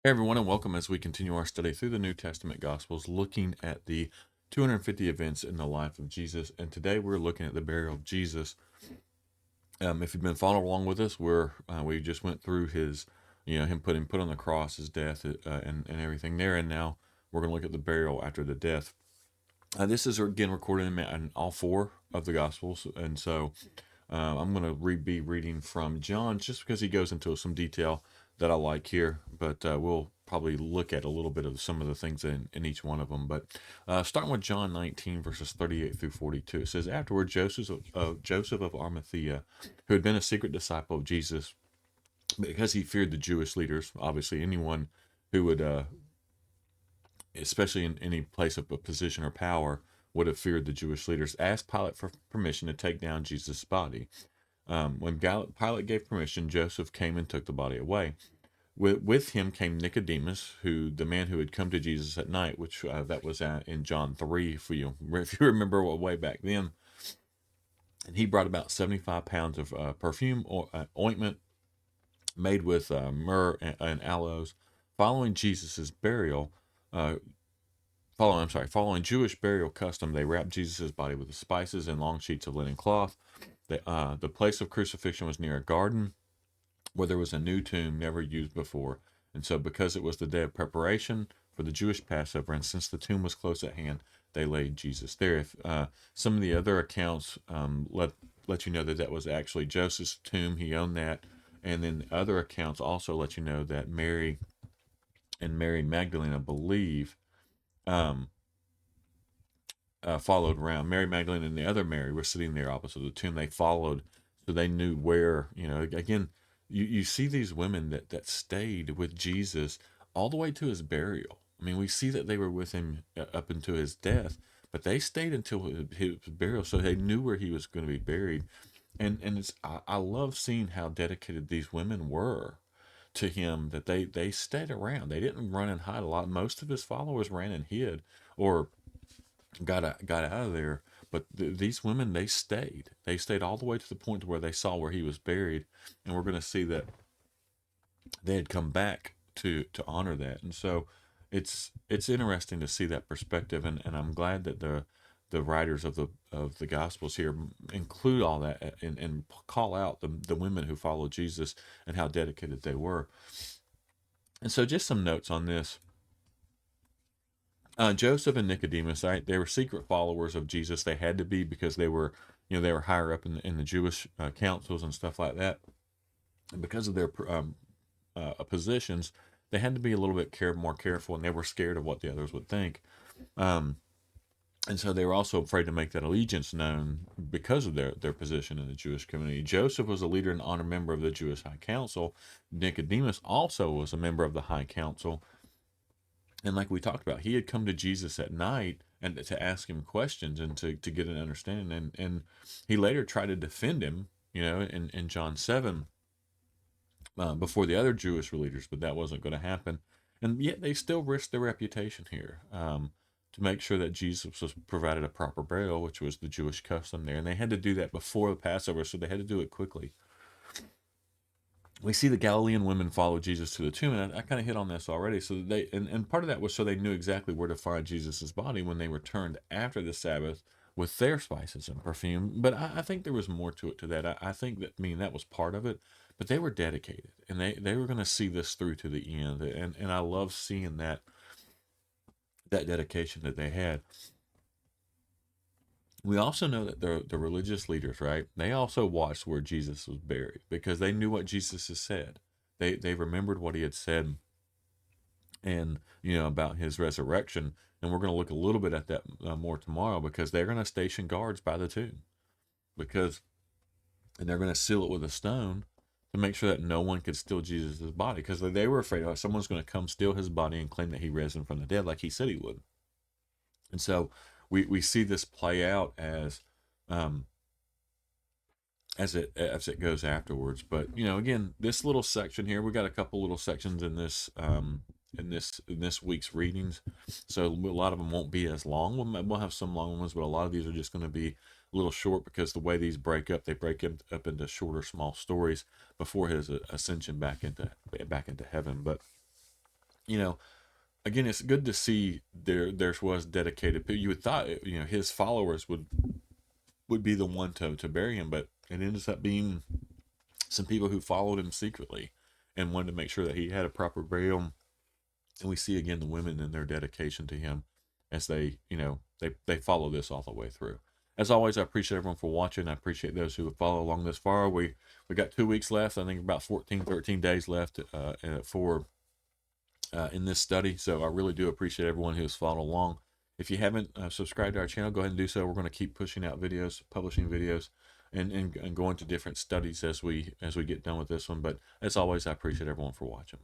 Hey everyone, and welcome as we continue our study through the New Testament Gospels, looking at the 250 events in the life of Jesus. And today we're looking at the burial of Jesus. If you've been following along with us, we just went through his, him putting put on the cross, his death, and everything there. And now we're going to look at the burial after the death. This is again recorded in all four of the Gospels, and so I'm going to be reading from John just because he goes into some detail that I like here, but we'll probably look at a little bit of some of the things in each one of them. But starting with John 19, verses 38 through 42, it says, Afterward, Joseph of Arimathea, who had been a secret disciple of Jesus, because he feared the Jewish leaders, obviously anyone who would, especially in any place of a position or power, would have feared the Jewish leaders, asked Pilate for permission to take down Jesus' body. When Pilate gave permission, Joseph came and took the body away. With him came Nicodemus, the man who had come to Jesus at night, which that was in John 3, if you remember way back then. And he brought about 75 pounds of perfume or ointment made with myrrh and aloes. Following Jesus' burial, uh, following Jewish burial custom, they wrapped Jesus' body with the spices and long sheets of linen cloth. The place of crucifixion was near a garden where there was a new tomb never used before. And so, because it was the day of preparation for the Jewish Passover, and since the tomb was close at hand, they laid Jesus there. If some of the other accounts let you know that that was actually Joseph's tomb, he owned that, and then other accounts also let you know that Mary and Mary Magdalene, I believe, um, followed around. Mary Magdalene and the other Mary were sitting there opposite the tomb. They followed, so they knew where. Again, you see these women that stayed with Jesus all the way to his burial. I mean, we see that they were with him up until his death, but they stayed until his burial, so they knew where he was going to be buried. And I love seeing how dedicated these women were to him, that they stayed around. They didn't run and hide a lot. Most of his followers ran and hid, or got out of there. But these women, they stayed. They stayed all the way to the point to where they saw where he was buried, and we're going to see that they had come back to honor that. And so it's interesting to see that perspective, and I'm glad that the writers of the Gospels here include all that and call out the women who followed Jesus and how dedicated they were. And so, just some notes on this. Joseph and Nicodemus, right? They were secret followers of Jesus. They had to be, because they were higher up in the Jewish councils and stuff like that. And because of their positions, they had to be a little bit more careful, and they were scared of what the others would think. Um, and so they were also afraid to make that allegiance known because of their position in the Jewish community. Joseph was a leader and honored member of the Jewish High Council. Nicodemus also was a member of the High Council, and like we talked about, he had come to Jesus at night and to ask him questions and to get an understanding. And he later tried to defend him, in John 7, before the other Jewish leaders, but that wasn't going to happen. And yet they still risked their reputation here, to make sure that Jesus was provided a proper burial, which was the Jewish custom there. And they had to do that before the Passover, so they had to do it quickly. We see the Galilean women follow Jesus to the tomb, and I kind of hit on this already. So and part of that was so they knew exactly where to find Jesus's body when they returned after the Sabbath with their spices and perfume. But I think there was more to it to that. I think that, that was part of it, but they were dedicated, and they were going to see this through to the end. And I love seeing that dedication that they had. We also know that the religious leaders, right? They also watched where Jesus was buried because they knew what Jesus has said. They remembered what he had said, and about his resurrection. And we're going to look a little bit at that more tomorrow, because they're going to station guards by the tomb, because and they're going to seal it with a stone to make sure that no one could steal Jesus' body, because they were afraid someone's going to come steal his body and claim that he risen from the dead like he said he would. And so we see this play out um, as it goes afterwards. But again, this little section here, we got a couple little sections in this week's readings, so a lot of them won't be as long. We'll have some long ones, but a lot of these are just going to be a little short, because the way these they break up into shorter, small stories before his ascension back into heaven. But you know, again, it's good to see there was dedicated people. You would thought, you know, his followers would be the one to bury him, but it ends up being some people who followed him secretly and wanted to make sure that he had a proper burial. And we see again the women and their dedication to him as they, you know, they follow this all the way through. As always, I appreciate everyone for watching. I appreciate those who have followed along this far. We got 2 weeks left. I think about 14, 13 days left for in this study. So I really do appreciate everyone who has followed along. If you haven't subscribed to our channel, go ahead and do so. We're going to keep pushing out videos, publishing videos, and going to different studies as we get done with this one. But as always, I appreciate everyone for watching.